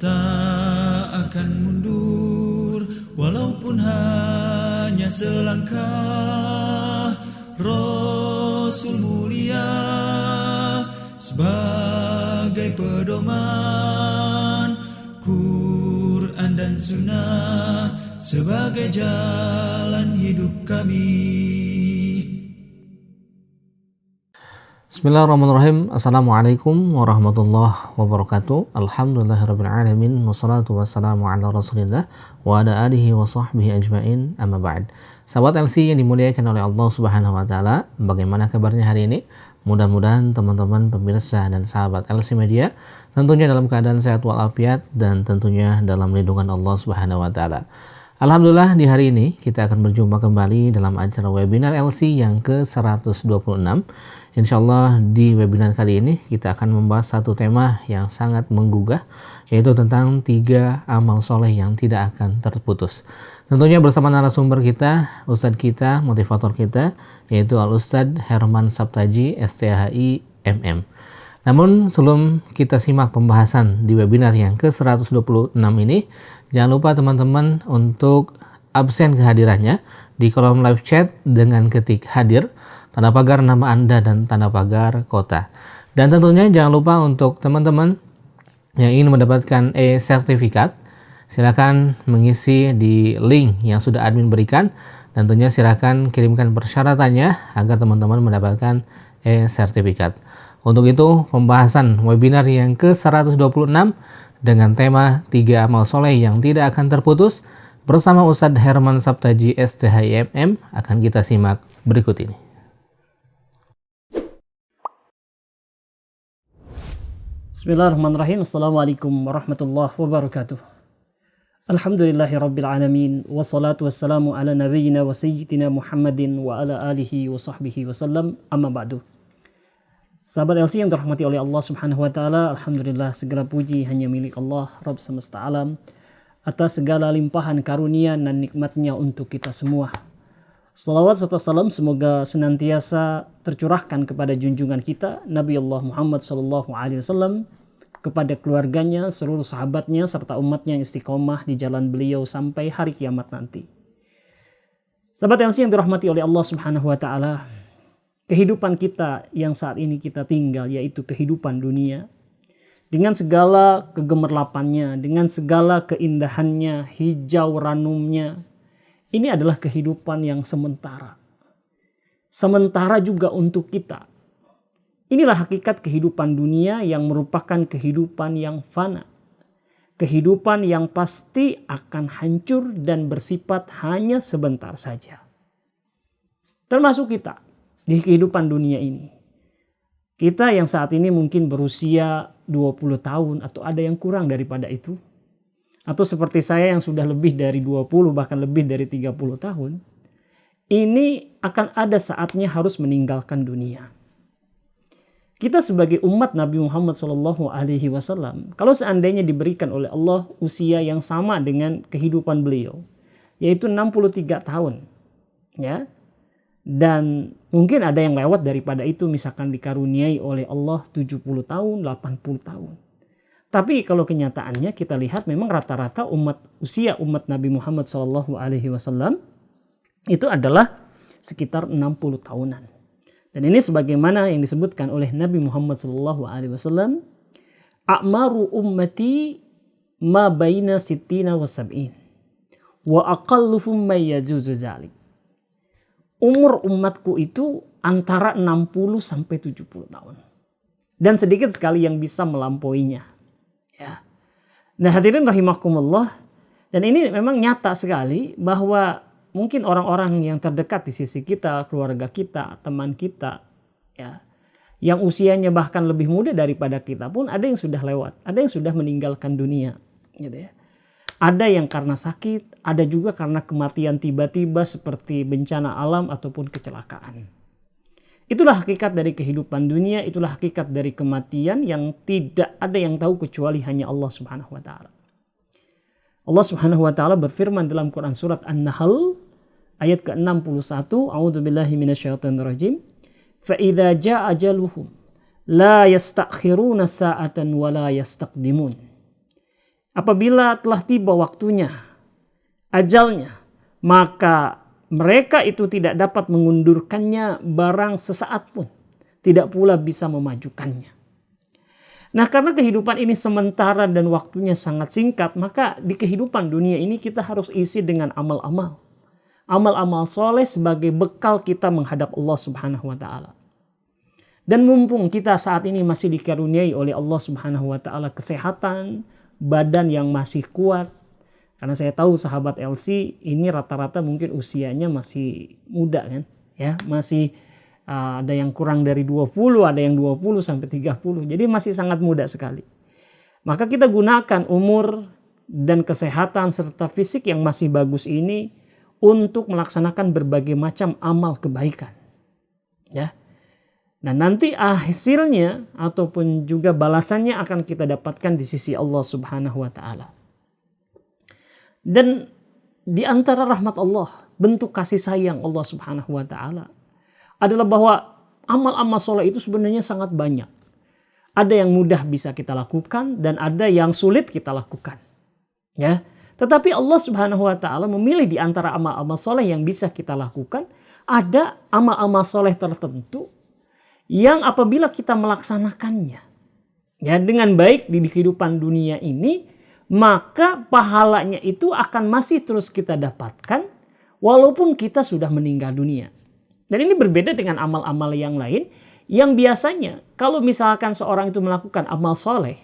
tak akan mundur walaupun hanya selangkah. Rasul mulia sebagai pedoman, Quran dan Sunnah sebagai jalan hidup kami. Bismillahirrahmanirrahim. Assalamualaikum warahmatullahi wabarakatuh. Alhamdulillahirrabbilalamin. Wassalatu wassalamu ala rasulillah wa ala alihi wa sahbihi ajma'in, amma ba'd. Sahabat LC yang dimuliakan oleh Allah subhanahu wa ta'ala, bagaimana kabarnya hari ini? Mudah-mudahan teman-teman pemirsa dan sahabat LC Media tentunya dalam keadaan sehat walafiat dan tentunya dalam lindungan Allah subhanahu wa ta'ala. Alhamdulillah, di hari ini kita akan berjumpa kembali dalam acara webinar LC yang ke-126. Insyaallah di webinar kali ini kita akan membahas satu tema yang sangat menggugah, yaitu tentang 3 amal soleh yang tidak akan terputus. Tentunya bersama narasumber kita, Ustadz kita, motivator kita, yaitu Al-Ustadz Herman Sabtaji, STHI, MM. Namun sebelum kita simak pembahasan di webinar yang ke-126 ini, jangan lupa teman-teman untuk absen kehadirannya di kolom live chat dengan ketik hadir, tanda pagar nama Anda dan tanda pagar kota. Dan tentunya jangan lupa untuk teman-teman yang ingin mendapatkan e-sertifikat, silakan mengisi di link yang sudah admin berikan, dan tentunya silakan kirimkan persyaratannya agar teman-teman mendapatkan e-sertifikat. Untuk itu, pembahasan webinar yang ke-126 dengan tema 3 amal soleh yang tidak akan terputus bersama Ustadz Herman Sabtaji, STHIMM akan kita simak berikut ini. Bismillahirrahmanirrahim. Assalamualaikum warahmatullahi wabarakatuh. Alhamdulillahi rabbil alamin. Wassalatu wassalamu ala nabiyyina wa sayyidina Muhammadin wa ala alihi wa sahbihi wasallam, amma ba'du. Sahabat LC yang dirahmati oleh Allah subhanahu wa ta'ala, alhamdulillah segala puji hanya milik Allah, Rabb semesta alam, atas segala limpahan karunia dan nikmatnya untuk kita semua. Salawat serta salam semoga senantiasa tercurahkan kepada junjungan kita Nabi Allah Muhammad SAW, kepada keluarganya, seluruh sahabatnya, serta umatnya yang istiqomah di jalan beliau sampai hari kiamat nanti. Sahabat LC yang dirahmati oleh Allah subhanahu wa ta'ala, kehidupan kita yang saat ini kita tinggal, yaitu kehidupan dunia, dengan segala kegemerlapannya, dengan segala keindahannya, hijau ranumnya, ini adalah kehidupan yang sementara. Sementara juga untuk kita. Inilah hakikat kehidupan dunia yang merupakan kehidupan yang fana. Kehidupan yang pasti akan hancur dan bersifat hanya sebentar saja. Termasuk kita di kehidupan dunia ini. Kita yang saat ini mungkin berusia 20 tahun atau ada yang kurang daripada itu. Atau seperti saya yang sudah lebih dari 20 bahkan lebih dari 30 tahun. Ini akan ada saatnya harus meninggalkan dunia. Kita sebagai umat Nabi Muhammad SAW, kalau seandainya diberikan oleh Allah usia yang sama dengan kehidupan beliau, yaitu 63 tahun. Ya. Dan mungkin ada yang lewat daripada itu, misalkan dikaruniai oleh Allah 70 tahun, 80 tahun. Tapi kalau kenyataannya kita lihat memang rata-rata usia umat Nabi Muhammad SAW itu adalah sekitar 60 tahunan. Dan ini sebagaimana yang disebutkan oleh Nabi Muhammad SAW, a'maru ummati ma baina sittina wa sab'in wa aqalluhum may yajuzu zalik. Umur umatku itu antara 60 sampai 70 tahun. Dan sedikit sekali yang bisa melampauinya. Ya. Nah, hadirin rahimakumullah, dan ini memang nyata sekali bahwa mungkin orang-orang yang terdekat di sisi kita, keluarga kita, teman kita, ya, yang usianya bahkan lebih muda daripada kita pun ada yang sudah lewat, ada yang sudah meninggalkan dunia, gitu ya. Ada yang karena sakit, ada juga karena kematian tiba-tiba seperti bencana alam ataupun kecelakaan. Itulah hakikat dari kehidupan dunia, itulah hakikat dari kematian yang tidak ada yang tahu kecuali hanya Allah Subhanahu wa taala. Allah Subhanahu wa taala berfirman dalam Quran surat An-Nahl ayat ke-61, a'udzubillahi minasyaitonirrajim, fa idza jaa ajaluhum la yastakhiruna sa'atan wa la yastaqdimun. apabila telah tiba waktunya, ajalnya, maka mereka itu tidak dapat mengundurkannya barang sesaat pun, tidak pula bisa memajukannya. Nah, karena kehidupan ini sementara dan waktunya sangat singkat, maka di kehidupan dunia ini kita harus isi dengan amal-amal. Amal-amal soleh sebagai bekal kita menghadap Allah Subhanahu wa Ta'ala. Dan mumpung kita saat ini masih dikaruniai oleh Allah Subhanahu wa Ta'ala kesehatan, badan yang masih kuat. Karena saya tahu sahabat LC ini rata-rata mungkin usianya masih muda kan, ya, masih ada yang kurang dari 20, ada yang 20 sampai 30. Jadi masih sangat muda sekali. Maka kita gunakan umur dan kesehatan serta fisik yang masih bagus ini untuk melaksanakan berbagai macam amal kebaikan. Ya. Nah, nanti hasilnya ataupun juga balasannya akan kita dapatkan di sisi Allah Subhanahu wa Ta'ala. Dan di antara rahmat Allah, bentuk kasih sayang Allah Subhanahu wa Ta'ala adalah bahwa amal-amal soleh itu sebenarnya sangat banyak. Ada yang mudah bisa kita lakukan dan ada yang sulit kita lakukan. Ya. Tetapi Allah Subhanahu wa Ta'ala memilih di antara amal-amal soleh yang bisa kita lakukan, ada amal-amal soleh tertentu yang apabila kita melaksanakannya ya dengan baik di kehidupan dunia ini, maka pahalanya itu akan masih terus kita dapatkan walaupun kita sudah meninggal dunia. Dan ini berbeda dengan amal-amal yang lain yang biasanya kalau misalkan seorang itu melakukan amal soleh,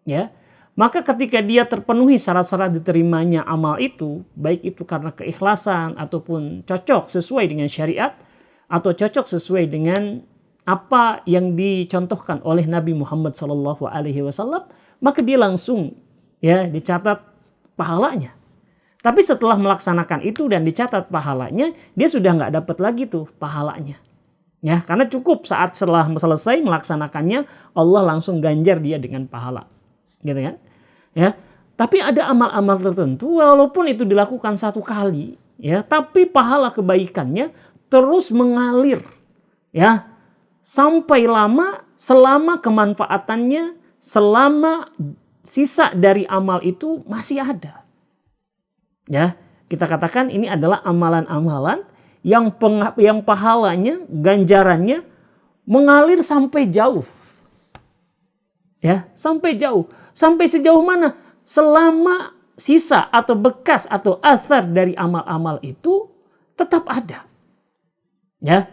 ya, maka ketika dia terpenuhi syarat-syarat diterimanya amal itu, baik itu karena keikhlasan ataupun cocok sesuai dengan syariat atau cocok sesuai dengan apa yang dicontohkan oleh Nabi Muhammad SAW, maka dia langsung ya dicatat pahalanya. Tapi setelah melaksanakan itu dan dicatat pahalanya, dia sudah nggak dapat lagi tuh pahalanya. Ya, karena cukup saat setelah selesai melaksanakannya, Allah langsung ganjar dia dengan pahala. Gitu kan? Ya. Tapi ada amal-amal tertentu walaupun itu dilakukan satu kali, ya, tapi pahala kebaikannya terus mengalir. Ya. Sampai lama, selama kemanfaatannya, selama sisa dari amal itu masih ada. Ya, kita katakan ini adalah amalan-amalan yang pahalanya, ganjarannya mengalir sampai jauh. Ya, sampai jauh. Sampai sejauh mana? Selama sisa atau bekas atau athar dari amal-amal itu tetap ada. Ya.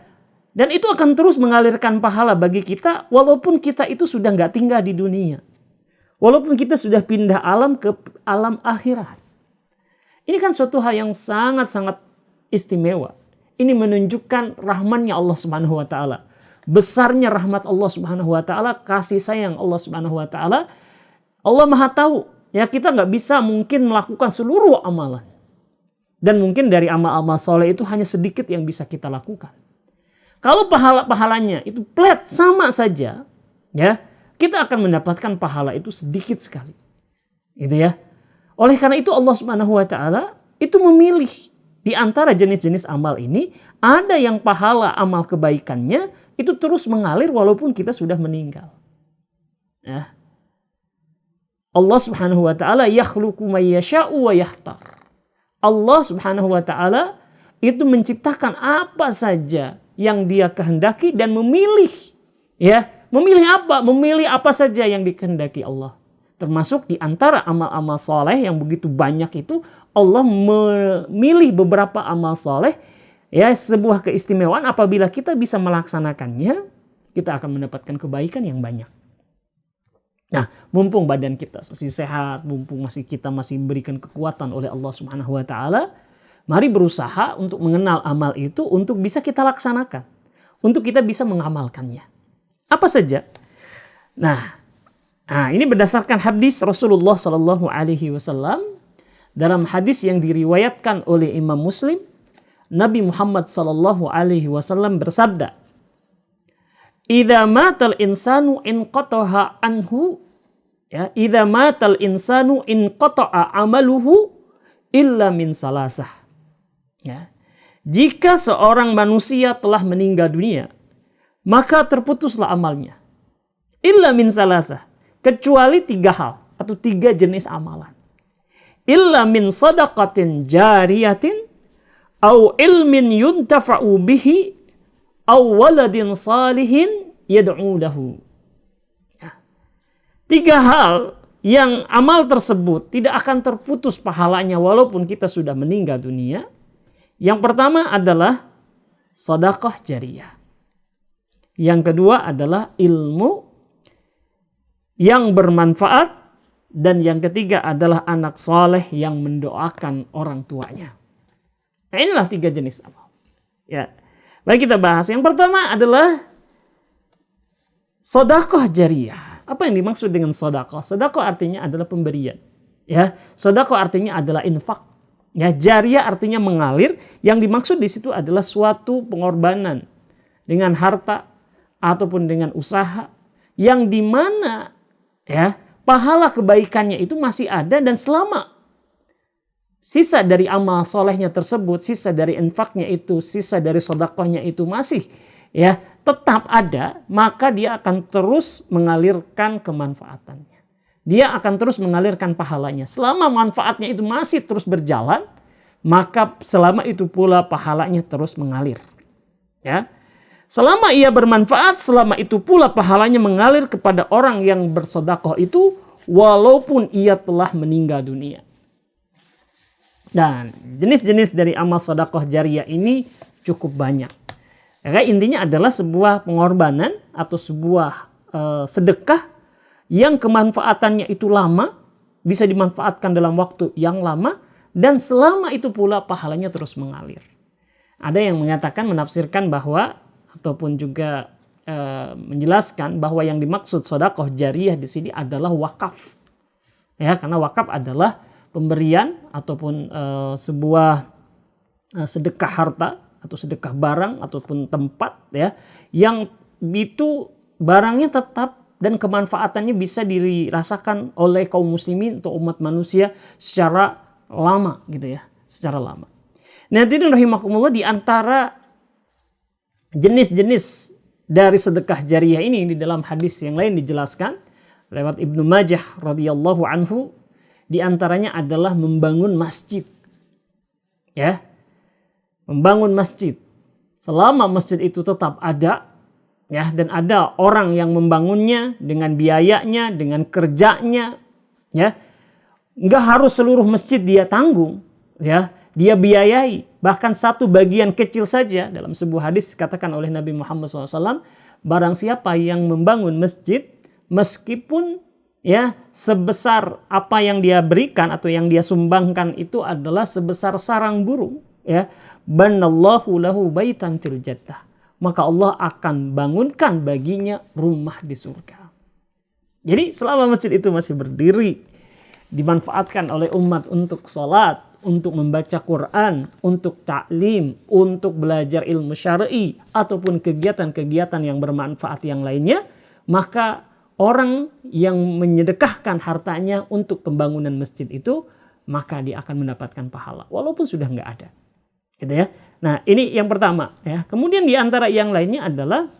Dan itu akan terus mengalirkan pahala bagi kita walaupun kita itu sudah nggak tinggal di dunia. Walaupun kita sudah pindah alam ke alam akhirat. Ini kan suatu hal yang sangat-sangat istimewa. Ini menunjukkan rahmannya Allah Subhanahu wa Ta'ala. Besarnya rahmat Allah Subhanahu wa Ta'ala, kasih sayang Allah Subhanahu wa Ta'ala. Allah Maha tahu, ya, kita nggak bisa mungkin melakukan seluruh amalan. Dan mungkin dari amal-amal soleh itu hanya sedikit yang bisa kita lakukan. Kalau pahalanya itu flat sama saja, ya, kita akan mendapatkan pahala itu sedikit sekali. Gitu ya. Oleh karena itu Allah Subhanahu wa Ta'ala itu memilih di antara jenis-jenis amal ini, ada yang pahala amal kebaikannya itu terus mengalir walaupun kita sudah meninggal. Ya. Allah Subhanahu wa Ta'ala yakhluqu may yasha'u wa yahtar. Allah Subhanahu wa Ta'ala itu menciptakan apa saja yang Dia kehendaki dan memilih, ya, memilih apa? Memilih apa saja yang dikehendaki Allah. Termasuk di antara amal-amal soleh yang begitu banyak itu, Allah memilih beberapa amal soleh, ya, sebuah keistimewaan apabila kita bisa melaksanakannya, kita akan mendapatkan kebaikan yang banyak. Nah, mumpung badan kita masih sehat, mumpung kita masih diberikan kekuatan oleh Allah Subhanahu wa Ta'ala, mari berusaha untuk mengenal amal itu untuk bisa kita laksanakan, untuk kita bisa mengamalkannya. Apa saja? Nah, ini berdasarkan hadis Rasulullah Sallallahu Alaihi Wasallam. Dalam hadis yang diriwayatkan oleh Imam Muslim, Nabi Muhammad Sallallahu Alaihi Wasallam bersabda, "Idza matal insanu inqata'a anhu, ya, idza matal insanu inqata'a amaluhu illa min salasah." Ya. Jika seorang manusia telah meninggal dunia, maka terputuslah amalnya. Illa min salasah. Kecuali 3 hal atau 3 jenis amalan. illa min sadaqatin jariyatin au ilmin yuntafa'u bihi au waladin salihin yad'u lahu. 3 hal yang amal tersebut tidak akan terputus pahalanya walaupun kita sudah meninggal dunia. Yang pertama adalah sedekah jariyah. Yang kedua adalah ilmu yang bermanfaat. Dan yang ketiga adalah anak saleh yang mendoakan orang tuanya. Nah, inilah 3 jenis amal. Ya. Mari kita bahas. Yang pertama adalah sedekah jariyah. Apa yang dimaksud dengan sedekah? Sedekah artinya adalah pemberian. Ya, sedekah artinya adalah infak. Ya, jariyah artinya mengalir. Yang dimaksud di situ adalah suatu pengorbanan dengan harta ataupun dengan usaha yang dimana ya pahala kebaikannya itu masih ada, dan selama sisa dari amal solehnya tersebut, sisa dari infaknya itu, sisa dari sedekahnya itu masih ya tetap ada, maka dia akan terus mengalirkan kemanfaatannya. Dia akan terus mengalirkan pahalanya. Selama manfaatnya itu masih terus berjalan, maka selama itu pula pahalanya terus mengalir. Ya. Selama ia bermanfaat, selama itu pula pahalanya mengalir kepada orang yang bersedekah itu, walaupun ia telah meninggal dunia. Dan jenis-jenis dari amal sedekah jariyah ini cukup banyak. Ya, intinya adalah sebuah pengorbanan atau sebuah sedekah yang kemanfaatannya itu lama, bisa dimanfaatkan dalam waktu yang lama, dan selama itu pula pahalanya terus mengalir. Ada yang mengatakan, menafsirkan bahwa ataupun juga menjelaskan bahwa yang dimaksud sedekah jariyah di sini adalah wakaf. Ya, karena wakaf adalah pemberian ataupun sebuah sedekah harta atau sedekah barang ataupun tempat ya, yang itu barangnya tetap dan kemanfaatannya bisa dirasakan oleh kaum muslimin atau umat manusia secara lama gitu ya, secara lama. Nah, hadirin rahimakumullah, di antara jenis-jenis dari sedekah jariyah ini di dalam hadis yang lain dijelaskan lewat Ibnu Majah radhiyallahu anhu, di antaranya adalah membangun masjid. Ya. Membangun masjid. Selama masjid itu tetap ada ya, dan ada orang yang membangunnya dengan biayanya, dengan kerjanya ya. Enggak harus seluruh masjid dia tanggung ya. Dia biayai, bahkan satu bagian kecil saja. Dalam sebuah hadis katakan oleh Nabi Muhammad SAW, barang siapa yang membangun masjid, meskipun ya sebesar apa yang dia berikan atau yang dia sumbangkan itu adalah sebesar sarang burung, ya, banallahu lahu baitan fil jannah, maka Allah akan bangunkan baginya rumah di surga. Jadi selama masjid itu masih berdiri, dimanfaatkan oleh umat untuk sholat, untuk membaca Quran, untuk ta'lim, untuk belajar ilmu syar'i, ataupun kegiatan-kegiatan yang bermanfaat yang lainnya, maka orang yang menyedekahkan hartanya untuk pembangunan masjid itu, maka dia akan mendapatkan pahala, walaupun sudah nggak ada. Gitu ya. Nah, ini yang pertama. Ya. Kemudian di antara yang lainnya adalah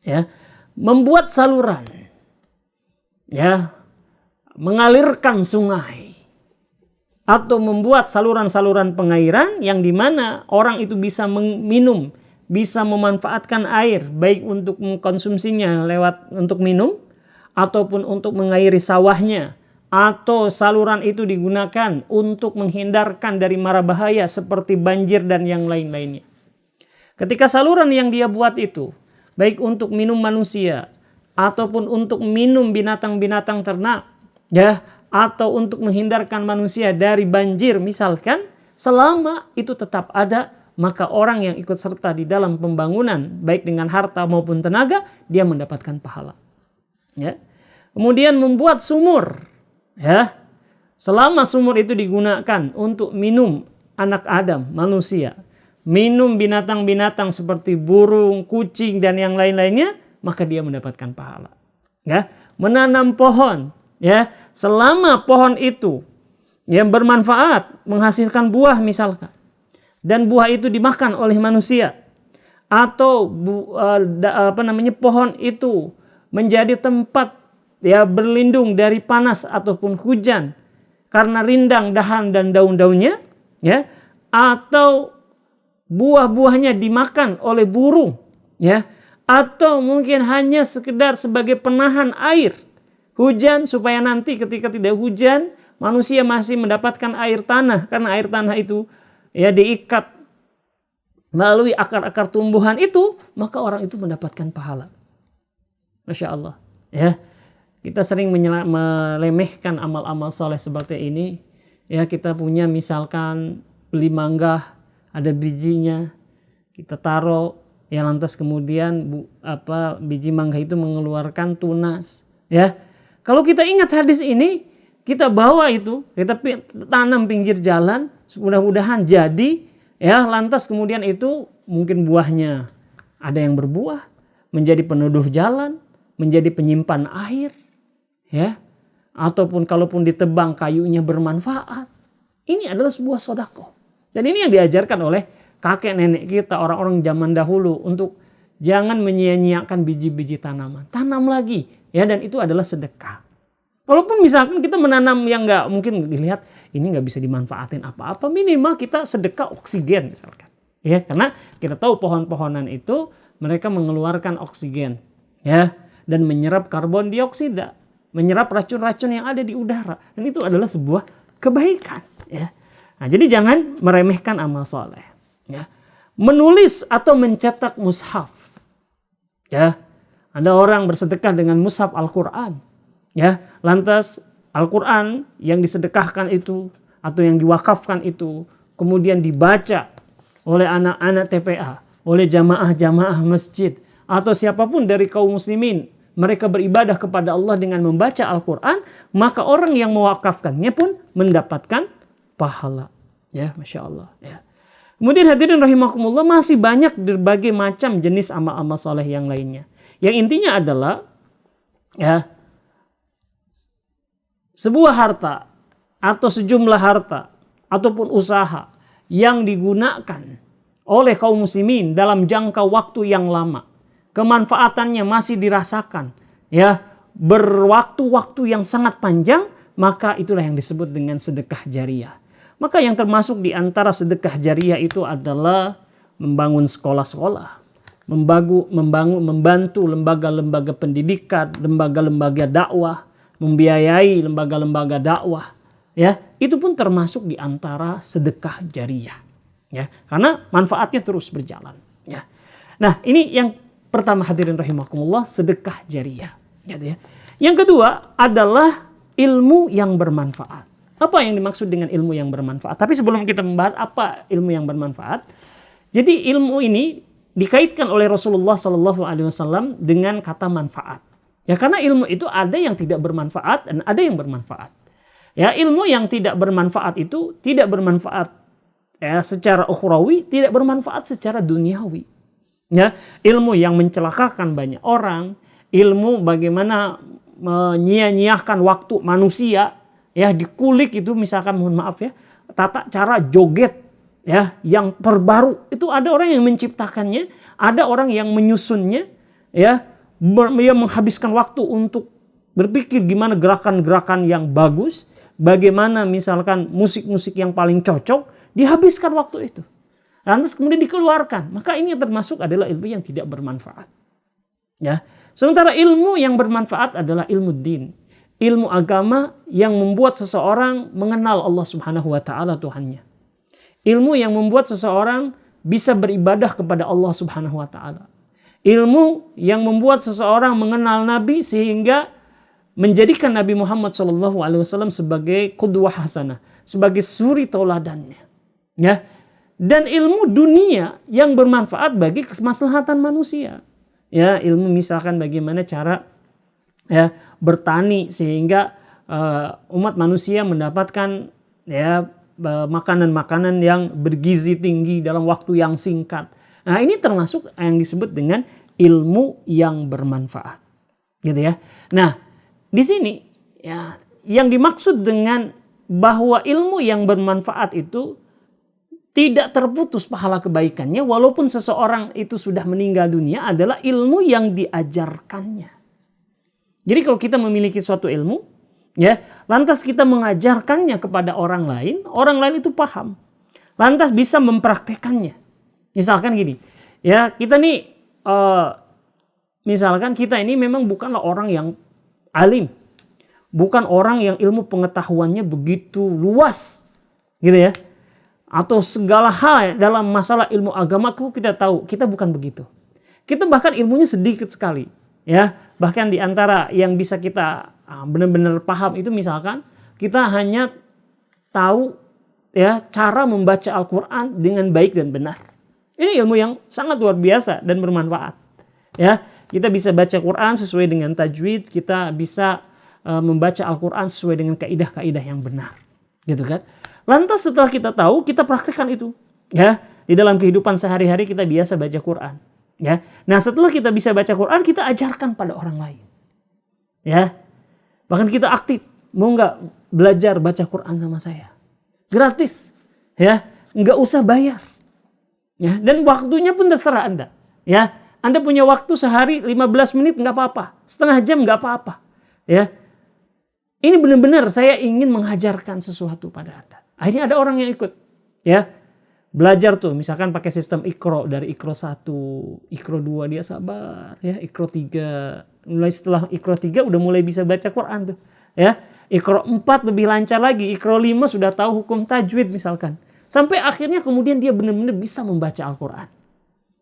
ya, membuat saluran, ya, mengalirkan sungai, atau membuat saluran-saluran pengairan yang dimana orang itu bisa minum, bisa memanfaatkan air baik untuk mengkonsumsinya lewat untuk minum ataupun untuk mengairi sawahnya, atau saluran itu digunakan untuk menghindarkan dari mara bahaya seperti banjir dan yang lain-lainnya. Ketika saluran yang dia buat itu baik untuk minum manusia ataupun untuk minum binatang-binatang ternak ya, atau untuk menghindarkan manusia dari banjir misalkan, selama itu tetap ada, maka orang yang ikut serta di dalam pembangunan baik dengan harta maupun tenaga, dia mendapatkan pahala. Ya. Kemudian membuat sumur, ya. Selama sumur itu digunakan untuk minum anak Adam, manusia, minum binatang-binatang seperti burung, kucing dan yang lain-lainnya, maka dia mendapatkan pahala. Ya. Menanam pohon, ya, selama pohon itu yang bermanfaat, menghasilkan buah misalkan, dan buah itu dimakan oleh manusia, atau pohon itu menjadi tempat ya berlindung dari panas ataupun hujan, karena rindang dahan dan daun-daunnya, ya, atau buah-buahnya dimakan oleh burung, ya, atau mungkin hanya sekedar sebagai penahan air hujan supaya nanti ketika tidak hujan manusia masih mendapatkan air tanah, karena air tanah itu ya diikat melalui akar-akar tumbuhan itu, maka orang itu mendapatkan pahala. Masya Allah, ya. Kita sering melemehkan amal-amal soleh seperti ini. Ya, kita punya misalkan beli mangga, ada bijinya, kita taruh, ya lantas kemudian biji mangga itu mengeluarkan tunas. Ya, kalau kita ingat hadis ini, kita bawa itu, kita tanam pinggir jalan, mudah-mudahan jadi. Ya, lantas kemudian itu mungkin buahnya ada yang berbuah, menjadi peneduh jalan, menjadi penyimpan air. Ya, ataupun kalaupun ditebang kayunya bermanfaat. Ini adalah sebuah sedekah. Dan ini yang diajarkan oleh kakek nenek kita, orang-orang zaman dahulu, untuk jangan menyia-nyiakan biji-biji tanaman. Tanam lagi, ya, dan itu adalah sedekah. Walaupun misalkan kita menanam yang nggak mungkin dilihat ini nggak bisa dimanfaatin apa-apa, minimal kita sedekah oksigen misalkan. Ya, karena kita tahu pohon-pohonan itu mereka mengeluarkan oksigen, ya, dan menyerap karbon dioksida, menyerap racun-racun yang ada di udara, dan itu adalah sebuah kebaikan, ya. Nah, jadi jangan meremehkan amal soleh, ya. Menulis atau mencetak mushaf, ya. Ada orang bersedekah dengan mushaf Al-Quran, ya. Lantas Al-Quran yang disedekahkan itu atau yang diwakafkan itu kemudian dibaca oleh anak-anak TPA, oleh jamaah-jamaah masjid, atau siapapun dari kaum muslimin. Mereka beribadah kepada Allah dengan membaca Al-Quran, maka orang yang mewakafkannya pun mendapatkan pahala. Ya, Masya Allah. Ya. Kemudian hadirin rahimakumullah, masih banyak berbagai macam jenis amal-amal soleh yang lainnya. Yang intinya adalah, ya, sebuah harta atau sejumlah harta ataupun usaha yang digunakan oleh kaum muslimin dalam jangka waktu yang lama, kemanfaatannya masih dirasakan, ya, berwaktu-waktu yang sangat panjang, maka itulah yang disebut dengan sedekah jariyah. Maka yang termasuk di antara sedekah jariyah itu adalah membangun sekolah-sekolah, membantu lembaga-lembaga pendidikan, lembaga-lembaga dakwah, membiayai lembaga-lembaga dakwah, ya, itu pun termasuk di antara sedekah jariyah, ya, karena manfaatnya terus berjalan, ya. Nah, ini yang pertama hadirin rahimakumullah, sedekah jariyah, gitu ya. Yang kedua adalah ilmu yang bermanfaat. Apa yang dimaksud dengan ilmu yang bermanfaat? Tapi sebelum kita membahas apa ilmu yang bermanfaat, jadi ilmu ini dikaitkan oleh Rasulullah SAW dengan kata manfaat. Ya, karena ilmu itu ada yang tidak bermanfaat dan ada yang bermanfaat. Ya, ilmu yang tidak bermanfaat itu tidak bermanfaat, ya, secara ukhrawi, tidak bermanfaat secara duniawi. Ya, ilmu yang mencelakakan banyak orang, ilmu bagaimana menyia-nyiakan waktu manusia, ya, dikulik itu misalkan, mohon maaf ya, tata cara joget, ya, yang terbaru, itu ada orang yang menciptakannya, ada orang yang menyusunnya, ya, yang menghabiskan waktu untuk berpikir gimana gerakan-gerakan yang bagus, bagaimana misalkan musik-musik yang paling cocok, dihabiskan waktu itu. Lantas kemudian dikeluarkan. Maka ini yang termasuk adalah ilmu yang tidak bermanfaat. Ya. Sementara ilmu yang bermanfaat adalah ilmu din. Ilmu agama yang membuat seseorang mengenal Allah Subhanahu wa taala Tuhannya. Ilmu yang membuat seseorang bisa beribadah kepada Allah Subhanahu wa taala. Ilmu yang membuat seseorang mengenal Nabi sehingga menjadikan Nabi Muhammad SAW sebagai qudwah hasanah, sebagai suri tauladannya. Ya. Dan ilmu dunia yang bermanfaat bagi kemaslahatan manusia. Ya, ilmu misalkan bagaimana cara, ya, bertani sehingga umat manusia mendapatkan, ya, makanan-makanan yang bergizi tinggi dalam waktu yang singkat. Nah, ini termasuk yang disebut dengan ilmu yang bermanfaat. Gitu ya. Nah, di sini, ya, yang dimaksud dengan bahwa ilmu yang bermanfaat itu tidak terputus pahala kebaikannya walaupun seseorang itu sudah meninggal dunia adalah ilmu yang diajarkannya. Jadi kalau kita memiliki suatu ilmu, Ya, lantas kita mengajarkannya kepada orang lain itu paham. Lantas bisa mempraktekannya. Misalkan gini, ya kita nih, misalkan kita ini memang bukanlah orang yang alim, bukan orang yang ilmu pengetahuannya begitu luas, gitu ya. Atau segala hal dalam masalah ilmu agama kita tahu, kita bukan begitu. Kita bahkan ilmunya sedikit sekali, ya. Bahkan di antara yang bisa kita benar-benar paham itu misalkan kita hanya tahu ya cara membaca Al-Quran dengan baik dan benar. Ini ilmu yang sangat luar biasa dan bermanfaat. Ya, kita bisa baca Quran sesuai dengan tajwid, kita bisa membaca Al-Quran sesuai dengan kaidah-kaidah yang benar, gitu kan? Lantas setelah kita tahu, kita praktekkan itu, ya di dalam kehidupan sehari-hari kita biasa baca Quran, ya. Nah setelah kita bisa baca Quran, kita ajarkan pada orang lain, ya. Bahkan kita aktif, mau nggak belajar baca Quran sama saya? Gratis, ya, nggak usah bayar, ya. Dan waktunya pun terserah Anda, ya. Anda punya waktu sehari 15 menit nggak apa-apa, setengah jam nggak apa-apa, ya. Ini benar-benar saya ingin mengajarkan sesuatu pada Anda. Akhirnya ada orang yang ikut, ya. Belajar tuh, misalkan pakai sistem Iqra, dari Iqra 1, Iqra 2 dia sabar, ya, Iqra 3. Mulai setelah Iqra 3 udah mulai bisa baca Quran tuh, ya. Iqra 4 lebih lancar lagi, Iqra 5 sudah tahu hukum tajwid misalkan. Sampai akhirnya kemudian dia benar-benar bisa membaca Al-Quran.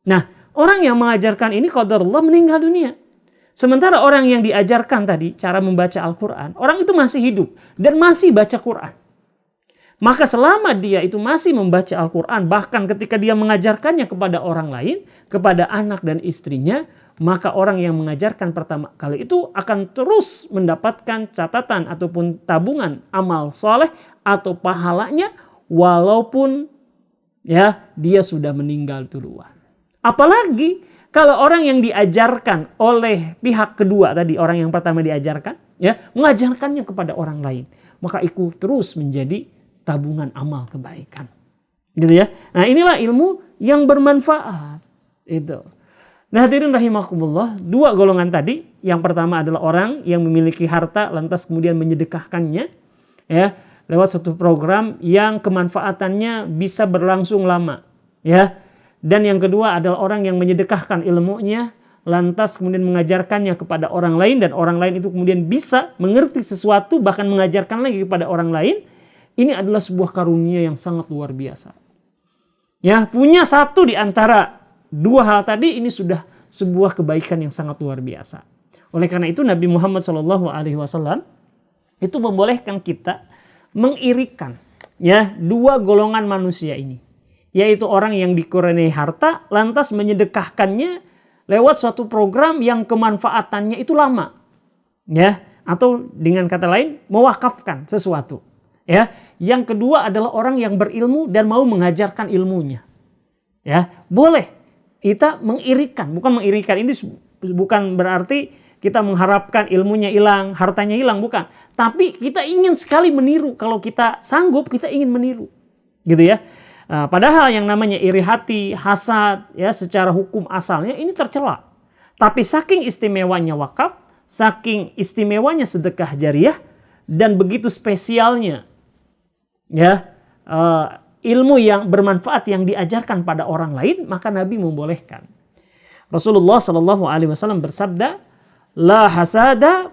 Nah, orang yang mengajarkan ini qadarullah meninggal dunia. Sementara orang yang diajarkan tadi cara membaca Al-Quran, orang itu masih hidup dan masih baca Quran. Maka selama dia itu masih membaca Al-Quran, bahkan ketika dia mengajarkannya kepada orang lain, kepada anak dan istrinya, maka orang yang mengajarkan pertama kali itu akan terus mendapatkan catatan ataupun tabungan amal soleh atau pahalanya walaupun ya dia sudah meninggal duluan. Apalagi kalau orang yang diajarkan oleh pihak kedua tadi, orang yang pertama diajarkan, ya mengajarkannya kepada orang lain, maka itu terus menjadi tabungan amal kebaikan, gitu ya. Nah inilah ilmu yang bermanfaat itu. Nah hadirin rahimakumullah, dua golongan tadi, yang pertama adalah orang yang memiliki harta lantas kemudian menyedekahkannya, ya lewat suatu program yang kemanfaatannya bisa berlangsung lama, ya. Dan yang kedua adalah orang yang menyedekahkan ilmunya lantas kemudian mengajarkannya kepada orang lain dan orang lain itu kemudian bisa mengerti sesuatu bahkan mengajarkan lagi kepada orang lain. Ini adalah sebuah karunia yang sangat luar biasa. Ya, punya satu di antara dua hal tadi ini sudah sebuah kebaikan yang sangat luar biasa. Oleh karena itu Nabi Muhammad SAW itu membolehkan kita mengirikan ya dua golongan manusia ini, yaitu orang yang dikurniai harta lantas menyedekahkannya lewat suatu program yang kemanfaatannya itu lama, ya, atau dengan kata lain mewakafkan sesuatu. Ya, yang kedua adalah orang yang berilmu dan mau mengajarkan ilmunya. Ya, boleh kita mengirikan, bukan mengirikan ini bukan berarti kita mengharapkan ilmunya hilang, hartanya hilang, bukan. Tapi kita ingin sekali meniru, kalau kita sanggup kita ingin meniru. Gitu ya. Padahal yang namanya iri hati, hasad ya secara hukum asalnya ini tercela. Tapi saking istimewanya wakaf, saking istimewanya sedekah jariah dan begitu spesialnya ya ilmu yang bermanfaat yang diajarkan pada orang lain, maka Nabi membolehkan. Rasulullah SAW bersabda, la hasada.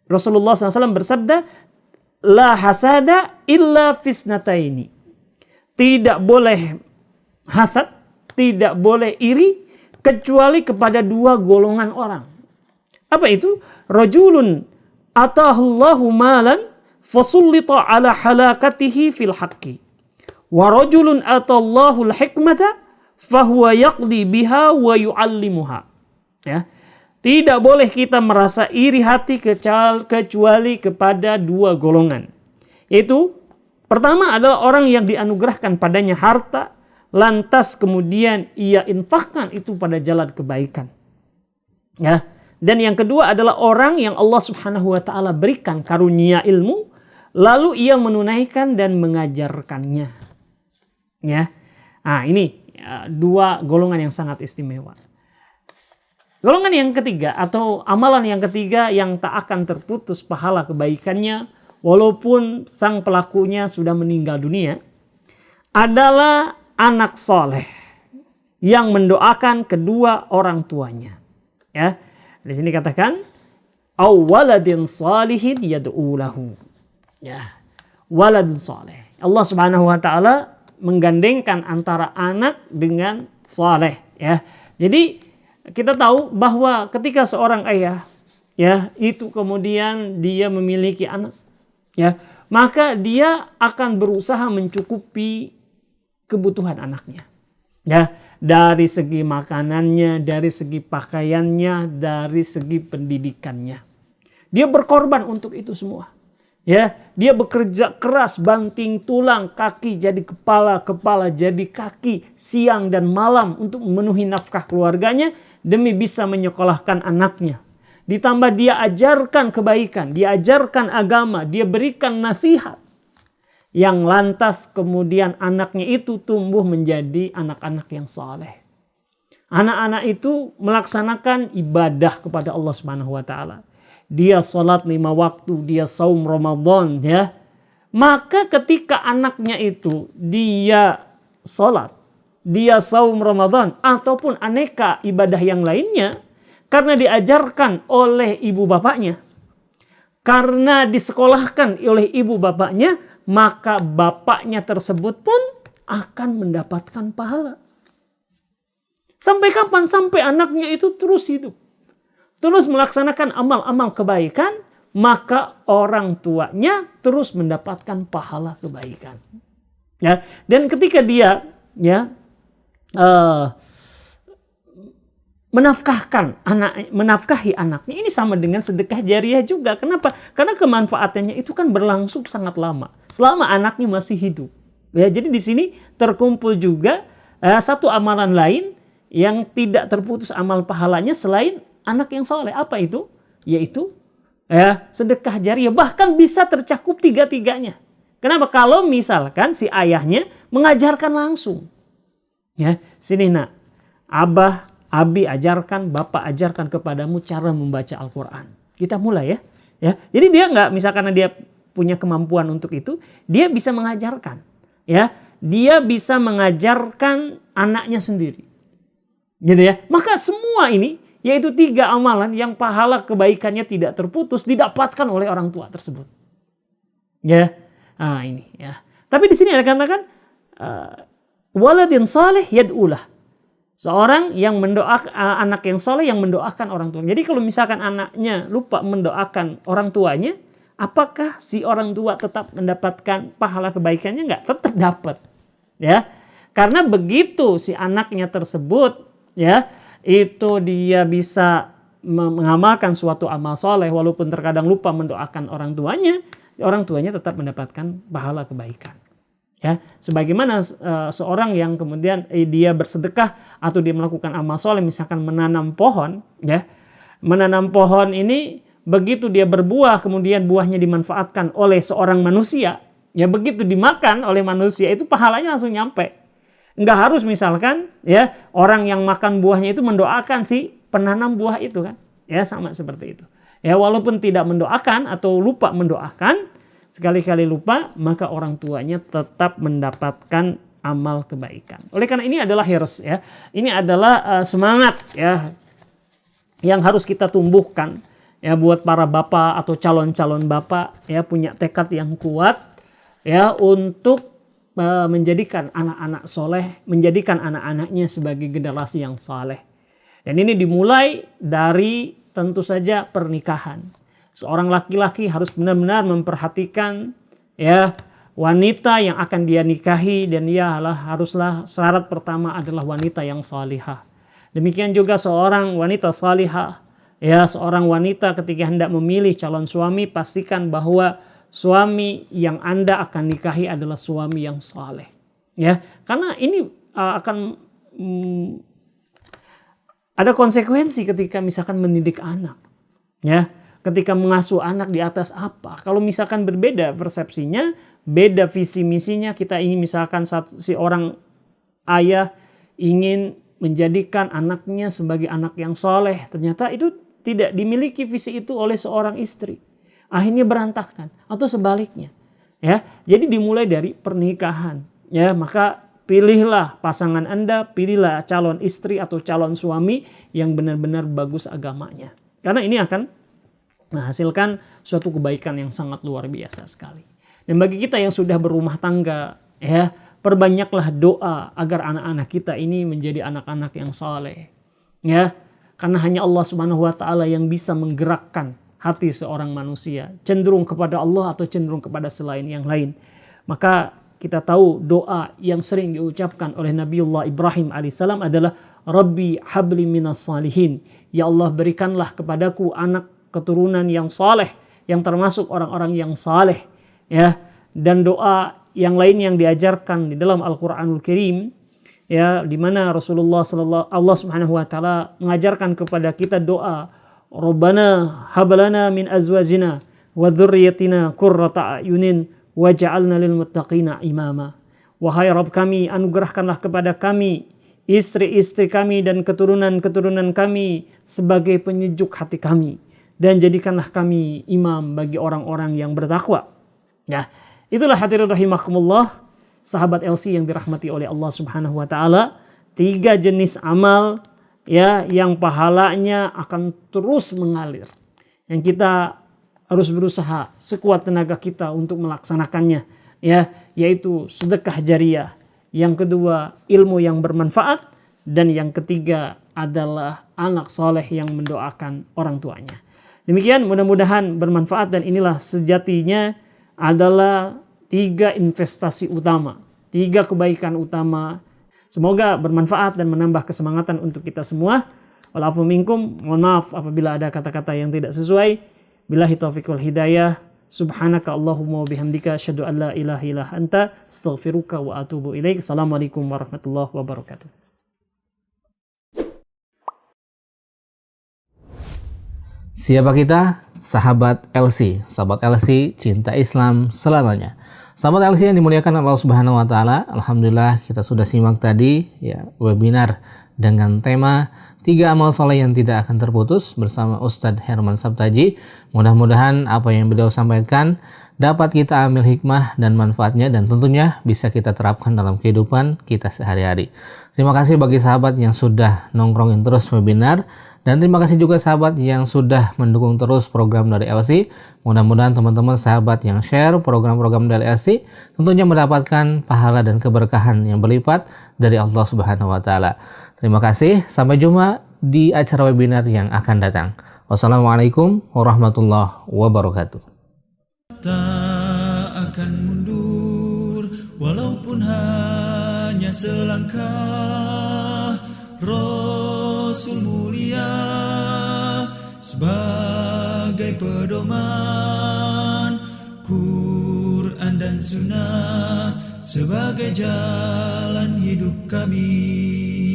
Rasulullah SAW bersabda, la hasada illa fisnataini. Tidak boleh hasad, tidak boleh iri kecuali kepada dua golongan orang. Apa itu? Rajulun atahullahu malan fasullita ala halakatihi fil haqqi wa rajulun atallahu al-hikmata fahuwa yaqdi biha wa yu'allimuha. Ya. Tidak boleh kita merasa iri hati kecuali kepada dua golongan. Yaitu pertama adalah orang yang dianugerahkan padanya harta lantas kemudian ia infakkan itu pada jalan kebaikan. Ya. Dan yang kedua adalah orang yang Allah Subhanahu wa taala berikan karunia ilmu lalu ia menunaikan dan mengajarkannya. Ya. Nah, ini dua golongan yang sangat istimewa. Golongan yang ketiga atau amalan yang ketiga yang tak akan terputus pahala kebaikannya walaupun sang pelakunya sudah meninggal dunia adalah anak soleh yang mendoakan kedua orang tuanya. Ya, di sini katakan waladin salihin yad'u lahu. Ya, waladun soleh. Allah Subhanahu wa taala menggandengkan antara anak dengan saleh, ya. Jadi kita tahu bahwa ketika seorang ayah, ya, itu kemudian dia memiliki anak, ya, maka dia akan berusaha mencukupi kebutuhan anaknya, ya, dari segi makanannya, dari segi pakaiannya, dari segi pendidikannya. Dia berkorban untuk itu semua. Ya, dia bekerja keras, banting tulang, kaki jadi kepala, kepala jadi kaki, siang dan malam untuk memenuhi nafkah keluarganya demi bisa menyekolahkan anaknya. Ditambah dia ajarkan kebaikan, dia ajarkan agama, dia berikan nasihat. Yang lantas kemudian anaknya itu tumbuh menjadi anak-anak yang saleh. Anak-anak itu melaksanakan ibadah kepada Allah Subhanahu wa taala. Dia sholat 5 waktu, dia saum Ramadan, ya. Maka ketika anaknya itu dia sholat, dia saum Ramadan, ataupun aneka ibadah yang lainnya, karena diajarkan oleh ibu bapaknya, karena disekolahkan oleh ibu bapaknya, maka bapaknya tersebut pun akan mendapatkan pahala. Sampai kapan? Sampai anaknya itu terus hidup, terus melaksanakan amal-amal kebaikan, maka orang tuanya terus mendapatkan pahala kebaikan. Ya, dan ketika dia, ya, menafkahi anaknya, ini sama dengan sedekah jariah juga. Kenapa? Karena kemanfaatannya itu kan berlangsung sangat lama, selama anaknya masih hidup. Ya, jadi di sini terkumpul juga satu amalan lain yang tidak terputus amal pahalanya selain anak yang soleh. Apa itu? Yaitu sedekah jariah. Bahkan bisa tercakup tiga-tiganya. Kenapa? Kalau misalkan si ayahnya mengajarkan langsung. Ya, sini nak, abah, abi ajarkan, bapak ajarkan kepadamu cara membaca Al-Quran. Kita mulai, ya. Ya, jadi dia nggak, misalkan dia punya kemampuan untuk itu, dia bisa mengajarkan. Ya, dia bisa mengajarkan anaknya sendiri. Gitu ya. Maka semua ini, yaitu 3 amalan yang pahala kebaikannya tidak terputus, didapatkan oleh orang tua tersebut. Ya, nah ini, ya. Tapi di sini ada katakan waladin saleh yad'ulah. Seorang yang mendoakan, anak yang soleh yang mendoakan orang tua. Jadi kalau misalkan anaknya lupa mendoakan orang tuanya, apakah si orang tua tetap mendapatkan pahala kebaikannya? Enggak, tetap dapat. Ya, karena begitu si anaknya tersebut, ya, itu dia bisa mengamalkan suatu amal soleh walaupun terkadang lupa mendoakan orang tuanya tetap mendapatkan pahala kebaikan. Ya, sebagaimana seorang yang kemudian dia bersedekah atau dia melakukan amal soleh, misalkan menanam pohon, ya, menanam pohon ini begitu dia berbuah kemudian buahnya dimanfaatkan oleh seorang manusia, ya, begitu dimakan oleh manusia itu pahalanya langsung nyampe. Nggak harus misalkan, ya, orang yang makan buahnya itu mendoakan si penanam buah itu kan, ya, sama seperti itu. Ya, walaupun tidak mendoakan atau lupa mendoakan, sekali-kali lupa, maka orang tuanya tetap mendapatkan amal kebaikan. Oleh karena ini adalah hirs, ya. Ini adalah semangat, ya, yang harus kita tumbuhkan, ya, buat para bapak atau calon-calon bapak, ya, punya tekad yang kuat, ya, untuk menjadikan anak-anak soleh, menjadikan anak-anaknya sebagai generasi yang saleh. Dan ini dimulai dari tentu saja pernikahan. Seorang laki-laki harus benar-benar memperhatikan, ya, wanita yang akan dia nikahi, dan haruslah syarat pertama adalah wanita yang salihah. Demikian juga seorang wanita salihah, ya, seorang wanita ketika hendak memilih calon suami, pastikan bahwa suami yang Anda akan nikahi adalah suami yang saleh. Ya, karena ini akan ada konsekuensi ketika misalkan mendidik anak. Ya, ketika mengasuh anak di atas apa? Kalau misalkan berbeda persepsinya, beda visi misinya, kita ingin misalkan si orang ayah ingin menjadikan anaknya sebagai anak yang soleh. Ternyata itu tidak dimiliki visi itu oleh seorang istri. Akhirnya berantakan atau sebaliknya. Ya, jadi dimulai dari pernikahan. Ya, maka pilihlah pasangan Anda, pilihlah calon istri atau calon suami yang benar-benar bagus agamanya. Karena ini akan menghasilkan suatu kebaikan yang sangat luar biasa sekali. Dan bagi kita yang sudah berumah tangga, ya, perbanyaklah doa agar anak-anak kita ini menjadi anak-anak yang saleh. Ya, karena hanya Allah Subhanahu wa taala yang bisa menggerakkan hati seorang manusia cenderung kepada Allah atau cenderung kepada selain yang lain. Maka kita tahu doa yang sering diucapkan oleh Nabiullah Ibrahim alaihissalam adalah Rabbi habli minas salihin. Ya Allah, berikanlah kepadaku anak keturunan yang saleh, yang termasuk orang-orang yang saleh. Ya, dan doa yang lain yang diajarkan di dalam Al-Qur'anul Karim, ya, di mana Allah Subhanahu wa taala mengajarkan kepada kita doa Rabbana hablana min azwajina wa dzurriyyatina qurrata a'yunin waj'alna lil muttaqina imama. Wahai Rabb kami, anugerahkanlah kepada kami istri-istri kami dan keturunan-keturunan kami sebagai penyejuk hati kami, dan jadikanlah kami imam bagi orang-orang yang bertakwa. Ya, itulah hadirin rahimakumullah, sahabat LC yang dirahmati oleh Allah Subhanahu wa taala, 3 jenis amal, ya, yang pahalanya akan terus mengalir, yang kita harus berusaha sekuat tenaga kita untuk melaksanakannya, ya, yaitu sedekah jariyah, yang kedua ilmu yang bermanfaat, dan yang ketiga adalah anak soleh yang mendoakan orang tuanya. Demikian, mudah-mudahan bermanfaat, dan inilah sejatinya adalah 3 investasi utama, 3 kebaikan utama. Semoga bermanfaat dan menambah kesemangatan untuk kita semua. Walafu minkum, mohon maaf apabila ada kata-kata yang tidak sesuai. Billahi taufiq wal hidayah. Subhanaka Allahumma wa bihamdika asyhadu an la ilaha illa anta astaghfiruka wa atubu ilaik. Assalamualaikum warahmatullahi wabarakatuh. Siapa kita? Sahabat LC. Sahabat LC, cinta Islam selamanya. Sahabat LC yang dimuliakan Allah Subhanahu wa taala, alhamdulillah kita sudah simak tadi, ya, webinar dengan tema 3 amal soleh yang tidak akan terputus bersama Ustadz Herman Sabtaji. Mudah-mudahan apa yang beliau sampaikan dapat kita ambil hikmah dan manfaatnya, dan tentunya bisa kita terapkan dalam kehidupan kita sehari-hari. Terima kasih bagi sahabat yang sudah nongkrongin terus webinar, dan terima kasih juga sahabat yang sudah mendukung terus program dari LC. Mudah-mudahan teman-teman sahabat yang share program-program dari LC tentunya mendapatkan pahala dan keberkahan yang berlipat dari Allah Subhanahu wa taala. Terima kasih, sampai jumpa di acara webinar yang akan datang. Wassalamualaikum warahmatullahi wabarakatuh. Tak akan mundur walaupun hanya selangkah. Rasul mulia sebagai pedoman, Quran dan Sunnah sebagai jalan hidup kami.